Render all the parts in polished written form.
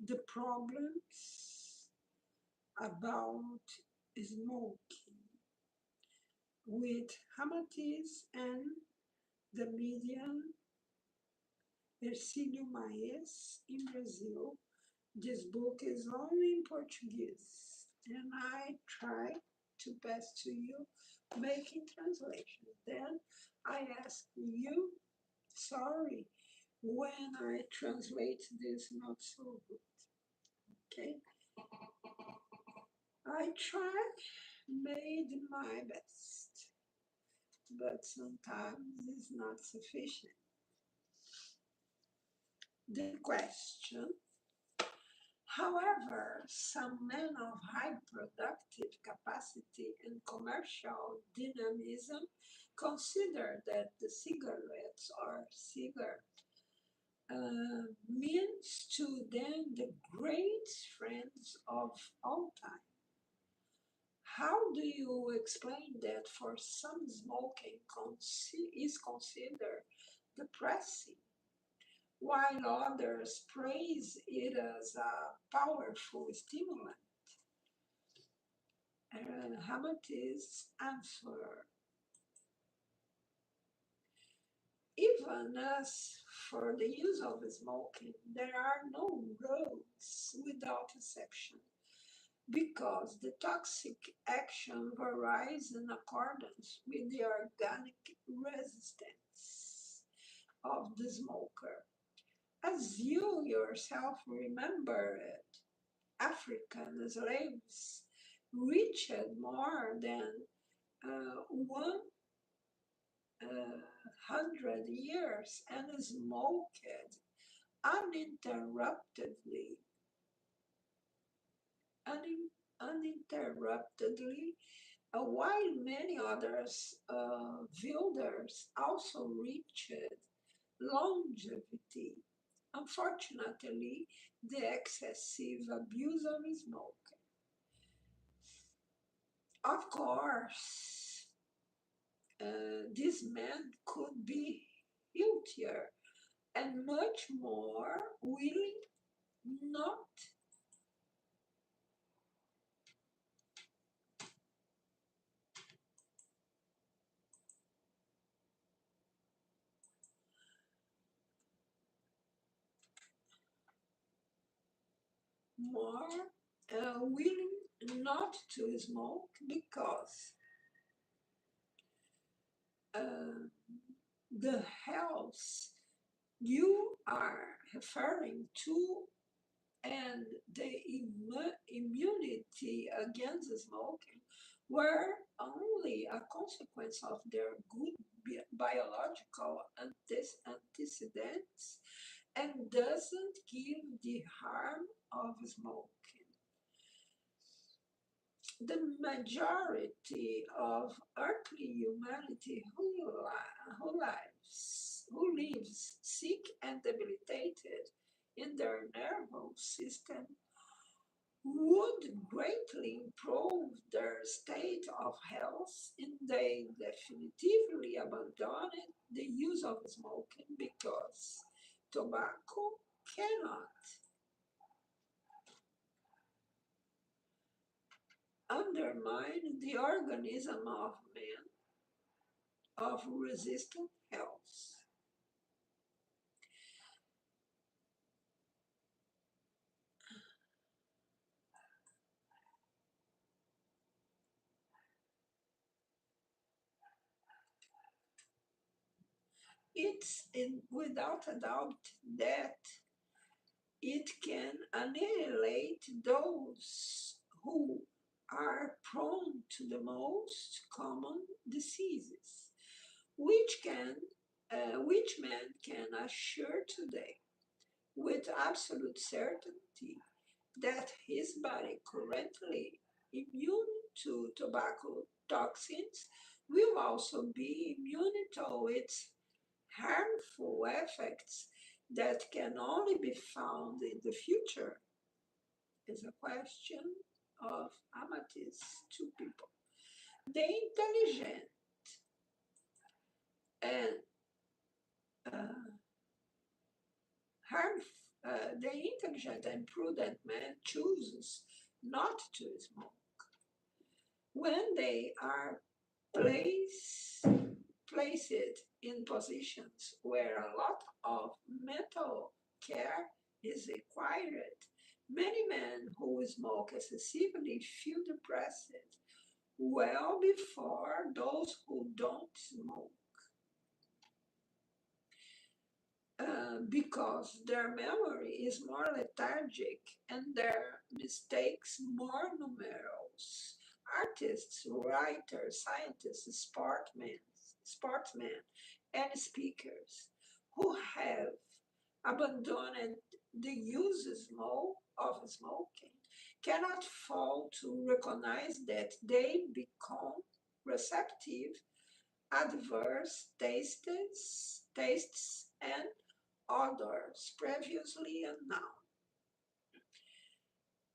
the problems about smoking with Ramatis and the medium Ercílio Maes in Brazil. This book is only in Portuguese, and I try to pass to you making translation. Then I ask you, sorry, when I translate this not so good, okay? I tried, made my best, but sometimes it's not sufficient. The question, however, some men of high productive capacity and commercial dynamism consider that the cigarettes or cigar means to them the great friends of all time. How do you explain that for some smoking is considered depressing, while others praise it as a powerful stimulant? Ramatis answer, even as for the use of smoking, there are no rules without exception, because the toxic action varies in accordance with the organic resistance of the smoker. As you yourself remember it, African slaves reached more than 100 years and smoked uninterruptedly, uninterruptedly, while many others builders also reached longevity. Unfortunately, the excessive abuse of smoke, of course, this man could be healthier and much more willing not more willing not to smoke because uh, the health you are referring to and the immunity against smoking were only a consequence of their good biological antecedents and doesn't give the harm of smoking. The majority of earthly humanity who lives sick and debilitated in their nervous system would greatly improve their state of health if they definitively abandoned the use of smoking, because tobacco cannot undermine the organism of man of resistant health. Without a doubt that it can annihilate those who are prone to the most common diseases, which can which man can assure today with absolute certainty that his body currently immune to tobacco toxins will also be immune to its harmful effects that can only be found in the future, is a question of Ramatis to people. The intelligent and uh, harm, the intelligent and prudent man chooses not to smoke. When they are placed in positions where a lot of mental care is required, many men who smoke excessively feel depressed well before those who don't smoke. Because their memory is more lethargic and their mistakes more numerous. Artists, writers, scientists, sportsmen, and speakers who have abandoned the use of smoking cannot fail to recognize that they become receptive adverse tastes and odors previously unknown.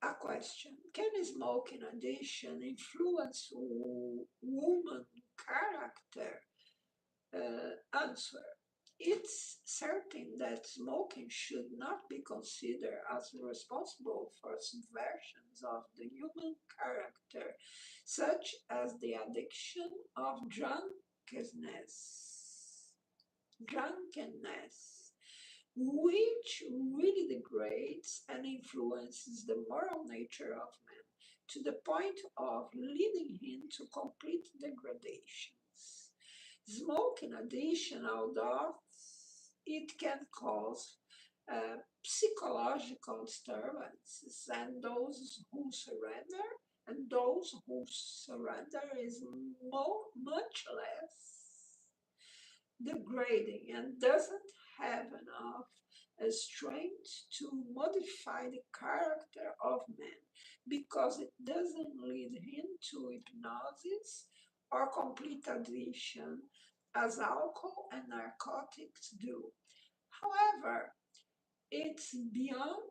A question: can smoking addiction influence woman character? Answer: it's certain that smoking should not be considered as responsible for subversions of the human character, such as the addiction of drunkenness, which really degrades and influences the moral nature of man to the point of leading him to complete degradations. Smoke, in addition, although it can cause psychological disturbances, and those who surrender is much less degrading and doesn't have enough strength to modify the character of man because it doesn't lead him to hypnosis or complete addiction as alcohol and narcotics do. However, it's beyond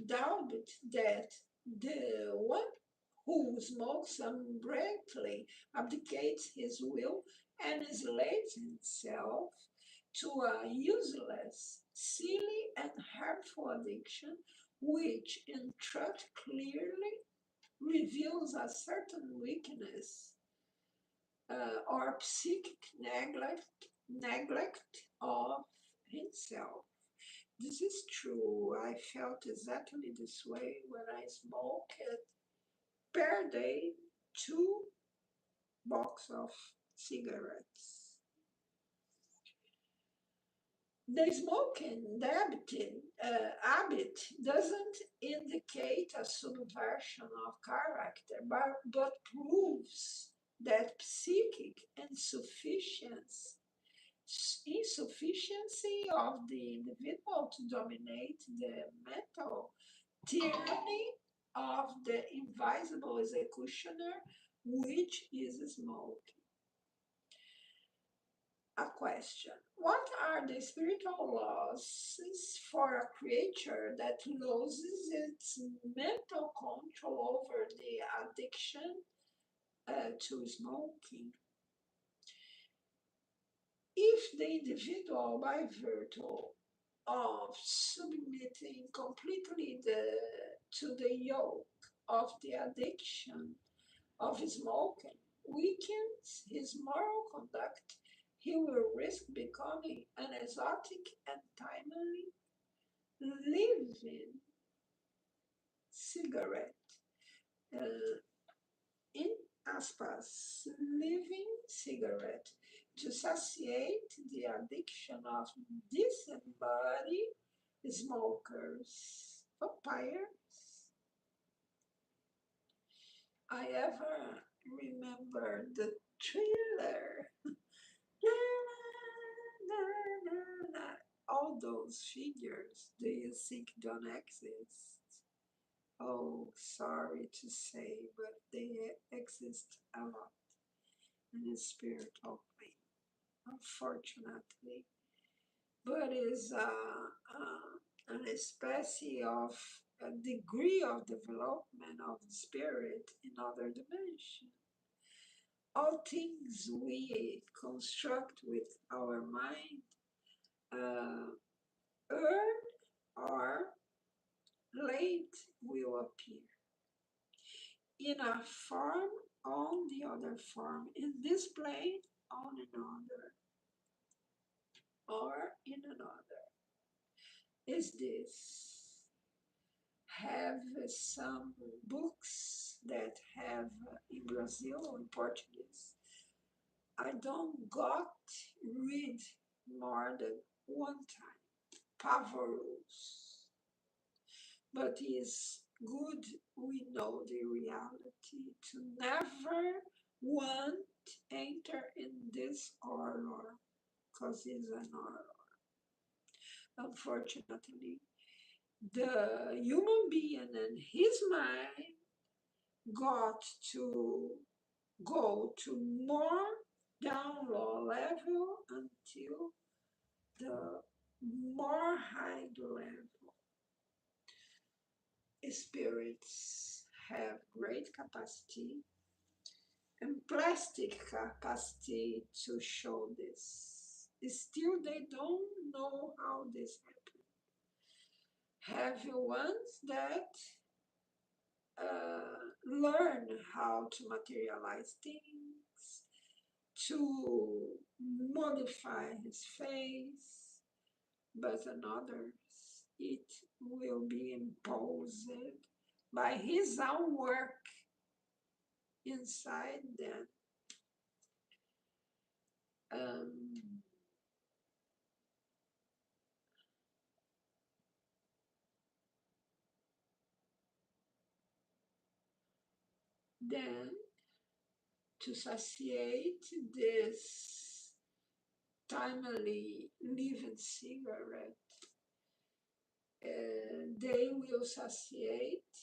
doubt that the one who smokes unbreakfully abdicates his will and enslaves himself to a useless, silly, and harmful addiction, which in truth clearly reveals a certain weakness or psychic neglect of himself. This is true. I felt exactly this way when I smoked per day 2 boxes of cigarettes. The smoking habit doesn't indicate a subversion of character, but proves that psychic insufficiency of the individual to dominate the mental tyranny of the invisible executioner, which is smoke. A question: what are the spiritual laws for a creature that loses its mental control over the addiction to smoking? If the individual, by virtue of submitting completely to the yoke of the addiction of smoking, weakens his moral conduct, he will risk becoming an exotic and timely living cigarette. Uh, in aspas, living cigarette to satiate the addiction of disembodied smokers. Vampires. I ever remember the thriller. Na, na, na, na. All those figures, do you think don't exist? Oh, sorry to say, but they exist a lot in the spiritual plane, unfortunately. But is an especially of a degree of development of the spirit in other dimension. All things we construct with our mind uh, earn annihilate will appear in a form on the other form, in this plane on another, or in another. Is this? Have some books that have in Brazil, in Portuguese. I don't got read more than one time. Pavoro's. But it's good we know the reality to never want enter in this horror, because it's an horror. Unfortunately, the human being and his mind got to go to more down low level until the more high level. Spirits have great capacity and plastic capacity to show this. Still, they don't know how this happened. Have ones that learn how to materialize things, to modify his face, but on others it will be imposed by his own work inside them. Um, then, to satiate this timely living cigarette, they will satiate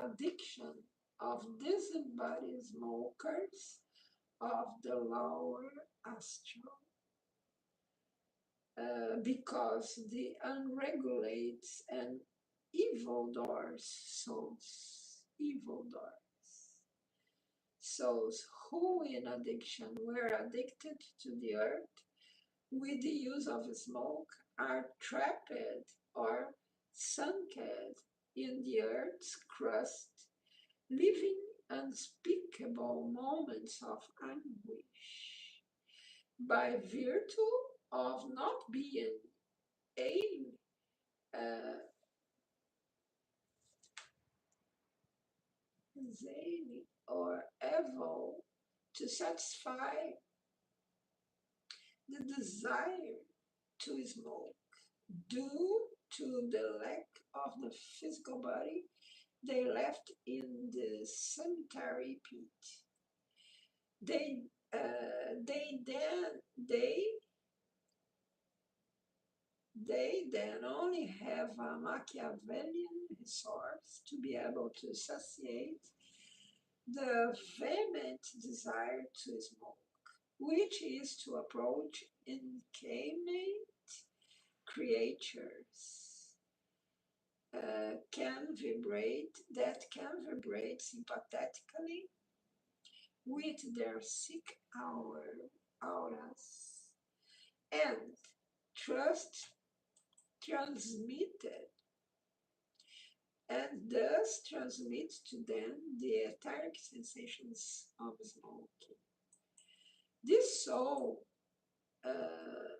addiction of disembodied smokers of the lower astral, because the unregulated and evil souls who in addiction were addicted to the earth with the use of smoke are trapped or sunken in the earth's crust, living unspeakable moments of anguish by virtue of not being able zany or able to satisfy the desire to smoke due to the lack of the physical body they left in the cemetery pit. They they they then only have a Machiavellian resource to be able to satiate the vehement desire to smoke, which is to approach inanimate creatures can vibrate sympathetically with their sick auras, and trust transmitted, and thus transmit to them the etheric sensations of smoking. This soul, uh,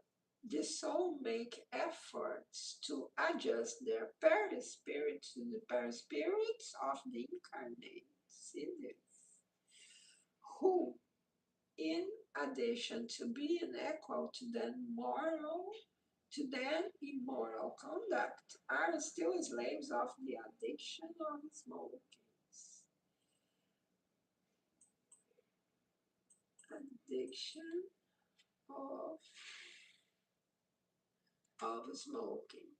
this soul make efforts to adjust their perispirit to the perispirits of the incarnate sinners, who, in addition to being equal to their immoral conduct, are still slaves of the addiction of smoking. Addiction of smoking.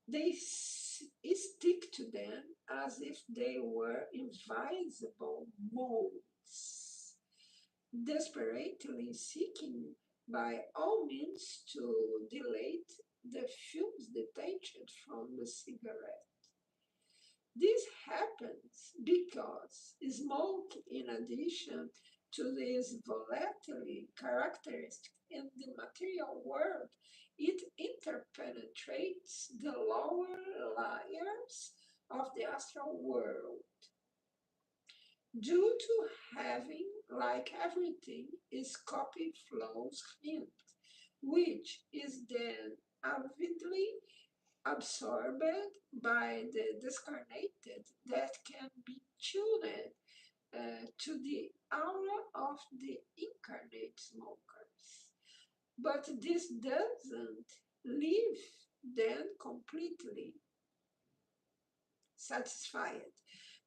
They stick to them as if they were invisible moles, desperately seeking by all means to delete the fumes detached from the cigarette. This happens because smoke, in addition to this volatility characteristic in the material world, it interpenetrates the lower layers of the astral world. Due to having, like everything, is copy flows hint, which is then avidly absorbed by the discarnated that can be tuned to the aura of the incarnate smokers. But this doesn't leave them completely satisfied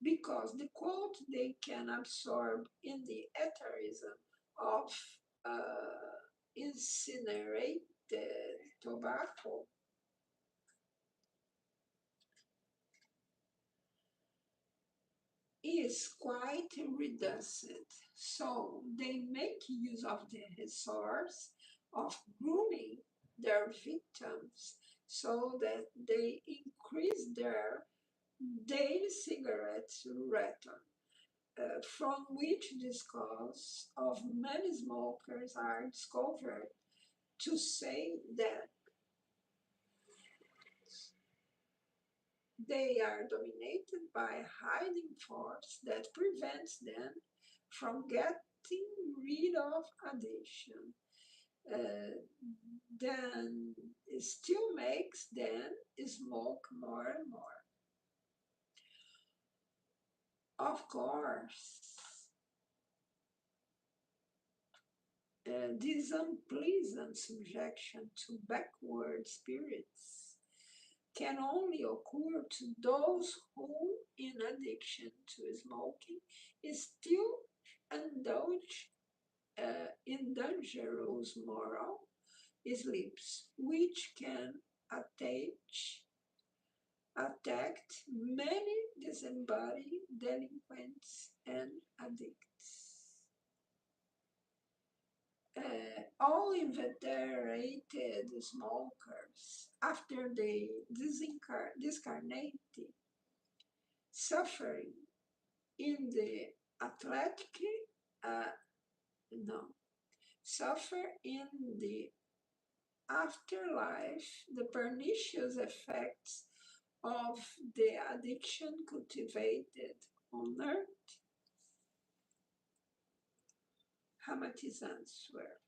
because the quote they can absorb in the etherism of incinerated tobacco is quite reduced. So they make use of the resource of grooming their victims so that they increase their daily cigarette return, from which the cause of many smokers are discovered to say that they are dominated by a hiding force that prevents them from getting rid of addiction. Uh, then it still makes them smoke more and more. Of course, this unpleasant subjection to backward spirits can only occur to those who, in addiction to smoking, still indulge in dangerous moral slips, which can attach, attack many disembodied delinquents and addicts. All inveterated smokers, after they discarnate, suffering in the athletic, uh, no, suffer in the afterlife the pernicious effects of the addiction cultivated on earth. Ramatis answered.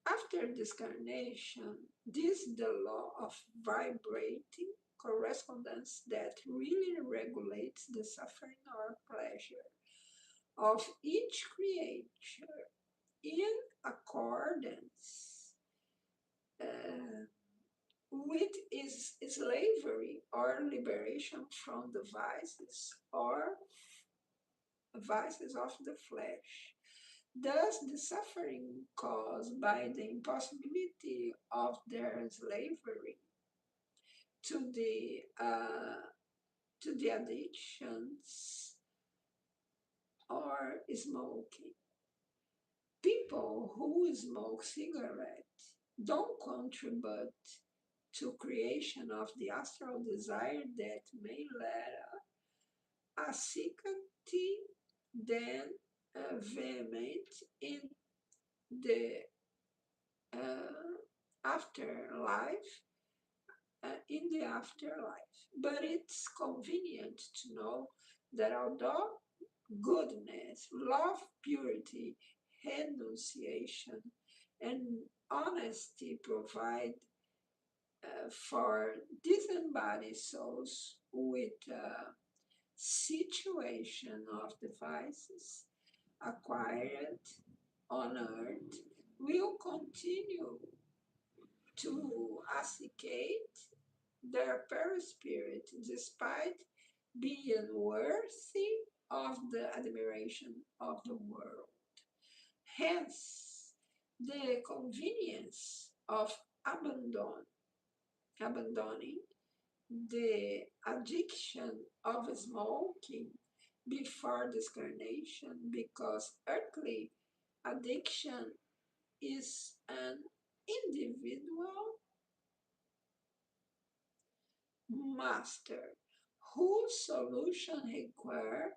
After discarnation, this is the law of vibrating correspondence that really regulates the suffering or pleasure of each creature in accordance with its slavery or liberation from the vices of the flesh. Thus, the suffering caused by the impossibility of their slavery to the addictions or smoking. People who smoke cigarettes don't contribute to creation of the astral desire that may let a security then vehement the afterlife, in the afterlife. But it's convenient to know that although goodness, love, purity, renunciation, and honesty provide for disembodied souls with situation of devices acquired on earth, will continue to assicate their perispirit despite being worthy of the admiration of the world. Hence, the convenience of abandoning the addiction of smoking before discarnation, because earthly addiction is an individual master whose solution requires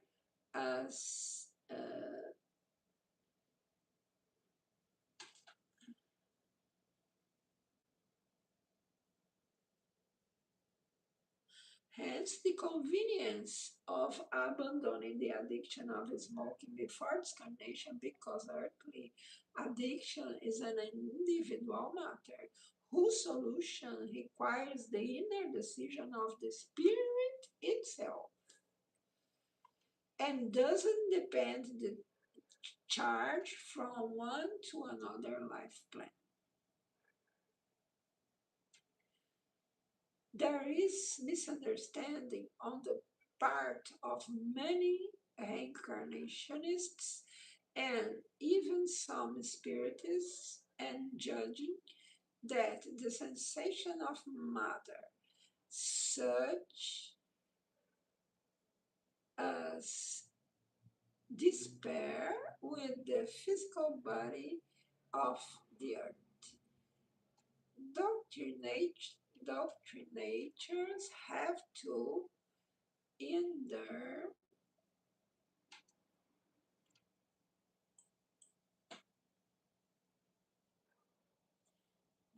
us Hence, the convenience of abandoning the addiction of smoking before discarnation, because earthly addiction is an individual matter whose solution requires the inner decision of the spirit itself and doesn't depend the charge from one to another life plan. There is misunderstanding on the part of many reincarnationists and even some spiritists, and judging that the sensation of matter, such as despair with the physical body of the earth. Doctrinators have to, in their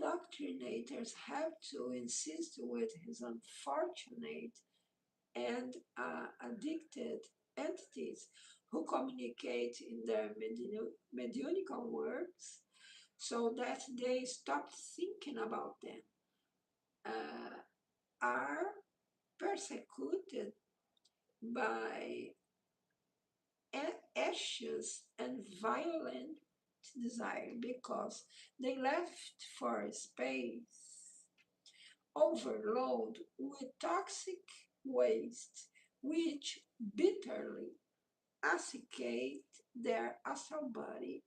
doctrinators have to insist with his unfortunate and addicted entities who communicate in their mediunical works so that they stop thinking about them, are persecuted by anxious and violent desire because they left for space overload with toxic waste which bitterly assignate their astral body.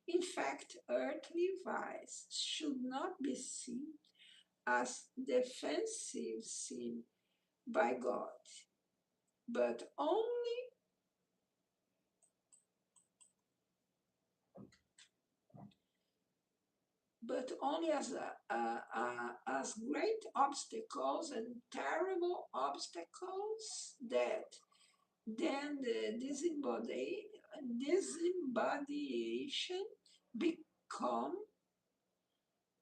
In fact, earthly vice should not be seen as defensive sin by God, but only as great obstacles and terrible obstacles that then the disembodiation become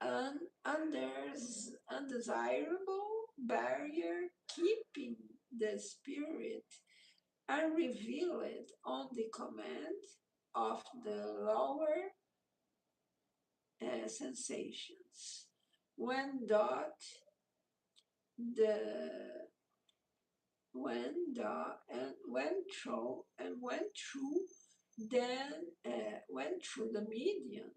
an undesirable barrier keeping the spirit unrevealed on the command of the lower sensations. When dot the when through then went through the medium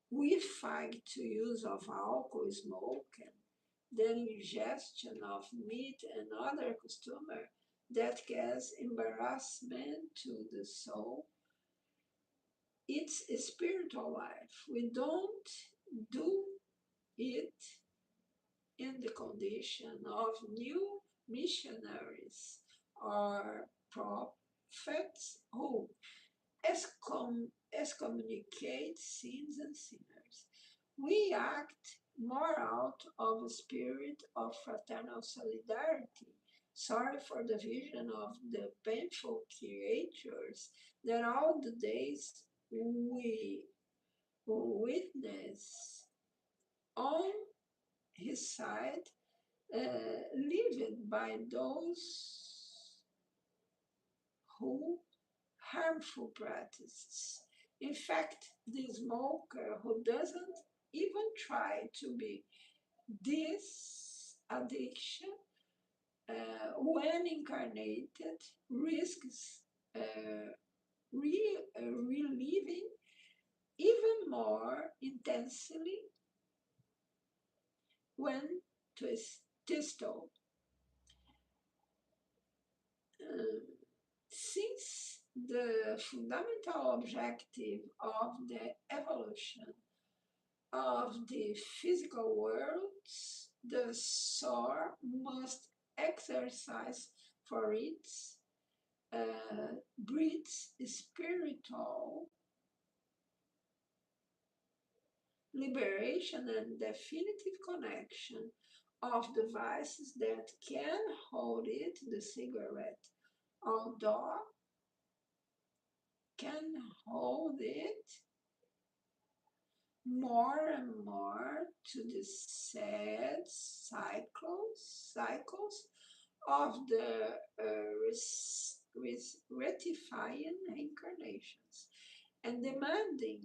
we fight to use of alcohol, smoke, and the ingestion of meat and other customer that cause embarrassment to the soul. It's a spiritual life. We don't do it in the condition of new missionaries or prophets who excommunicate sins and sinners. We act more out of a spirit of fraternal solidarity, sorry for the vision of the painful creatures that all the days we witness on his side, lived by those who harmful practices. In fact, the smoker who doesn't even try to be this addiction, when incarnated, risks reliving even more intensely when twisted. Um, since the fundamental objective of the evolution of the physical worlds, the soul must exercise for its breeds spiritual liberation and definitive connection of devices that can hold it, the cigarette, although can hold it more and more to the sad cycles of the rectifying incarnations and demanding,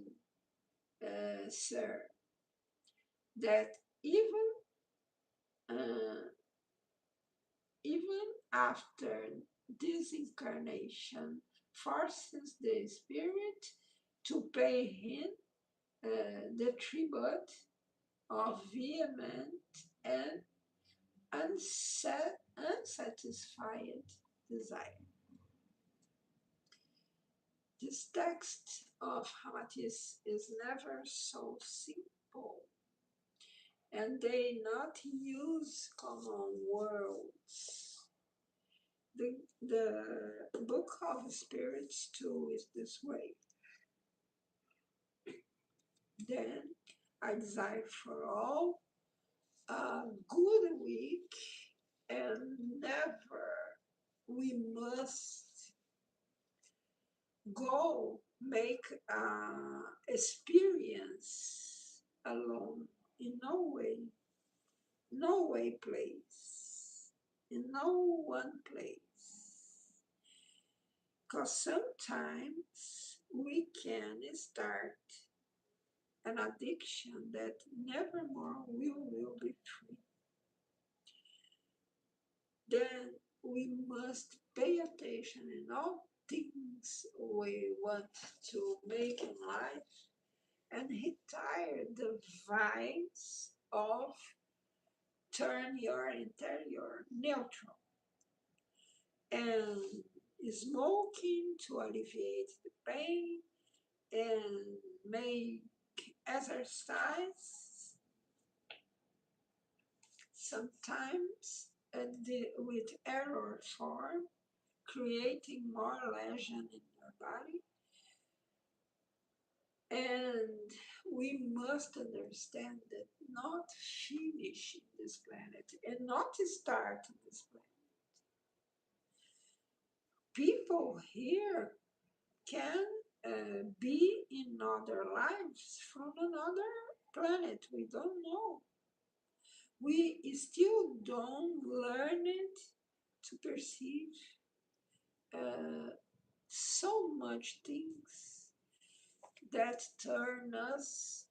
sir, that uh, even after this incarnation forces the spirit to pay him the tribute of vehement and unsatisfied desire. This text of Ramatis is never so simple, and they not use common words. The book of spirits too is this way. Then I desire for all a good week, and never we must go make experience alone. In no way place, in no one place. Because sometimes we can start an addiction that nevermore will be free. Then we must pay attention in all things we want to make in life and retire the vice of turn your interior neutral and smoking to alleviate the pain and make exercise sometimes with error form, creating more lesion in your body. And we must understand that not finish this planet and not start this planet. People here can be in other lives from another planet. We don't know. We still don't learn it to perceive so much things that turn us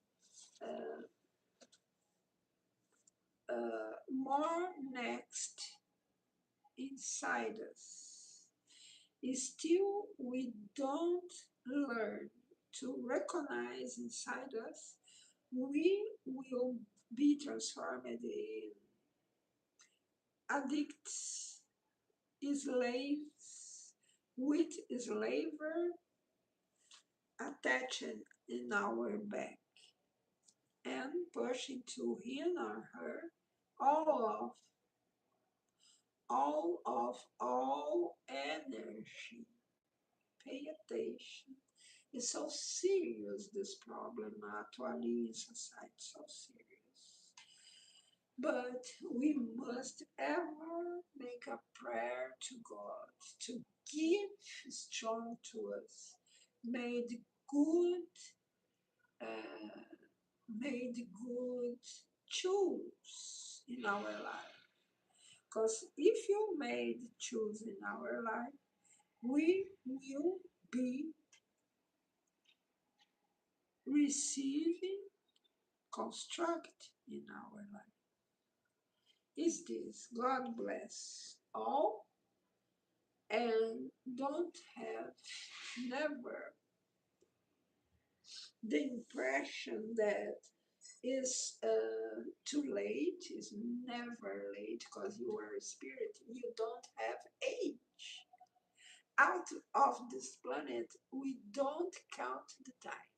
more next inside us. Still, we don't learn to recognize inside us, we will be transformed in addicts, slaves, with slaver attached in our back and pushing to him or her all all energy. Pay attention. It's so serious, this problem actually in society, so serious. But we must ever make a prayer to God to give strong to us, made good, uh, made good choose in our life. Because if you made choose in our life, we will be receiving construct in our life. Is this God bless all and don't have never the impression that is too late, is never late because you are a spirit, you don't have age. Out of this planet, we don't count the time.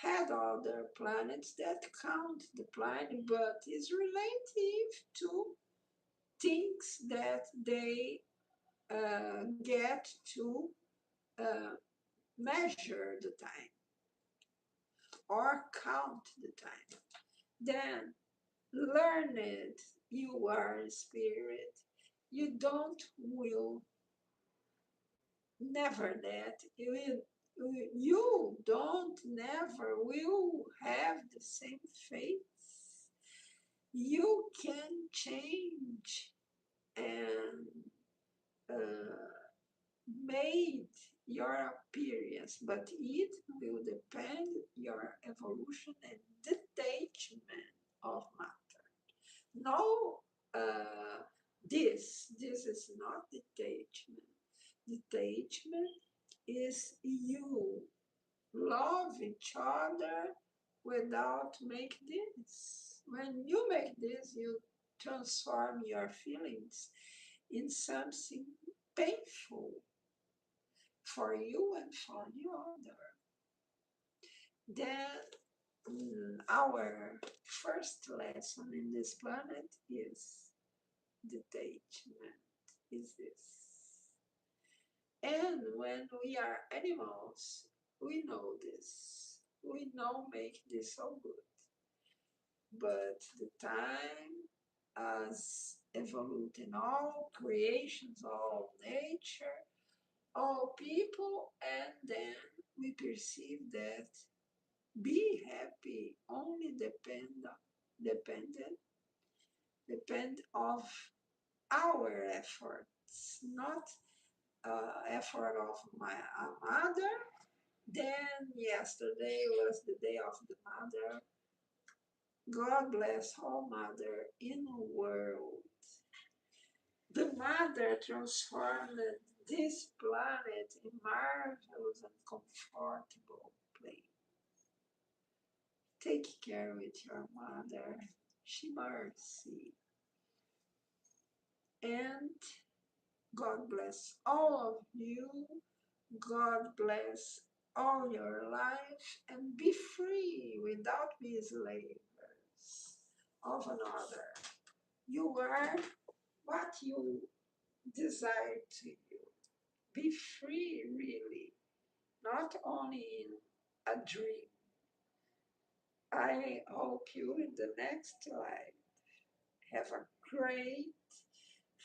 Had other planets that count the planet, but is relative to things that they get to uh, measure the time or count the time. Then learn it. You are a spirit. You don't will never that. You will You don't never will have the same face. You can change and made your appearance, but it will depend your evolution and detachment of matter. No, this is not detachment. Detachment is you love each other without make this. When you make this, you transform your feelings in something painful for you and for the other. Then our first lesson in this planet is detachment. Is this. And when we are animals, we know this. We know make this so good. But the time as evolving all creations, all nature, all people, and then we perceive that be happy only dependent depend of our efforts, not effort of my mother. Then yesterday was the day of the mother. God bless all mother in the world. The mother transformed this planet in marvelous and comfortable place. Take care with your mother. She mercy. And God bless all of you. God bless all your life and be free without being slaves of another. You are what you desire to you. Be free, really, not only in a dream. I hope you in the next life have a great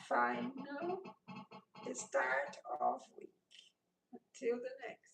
final start of week. Until the next.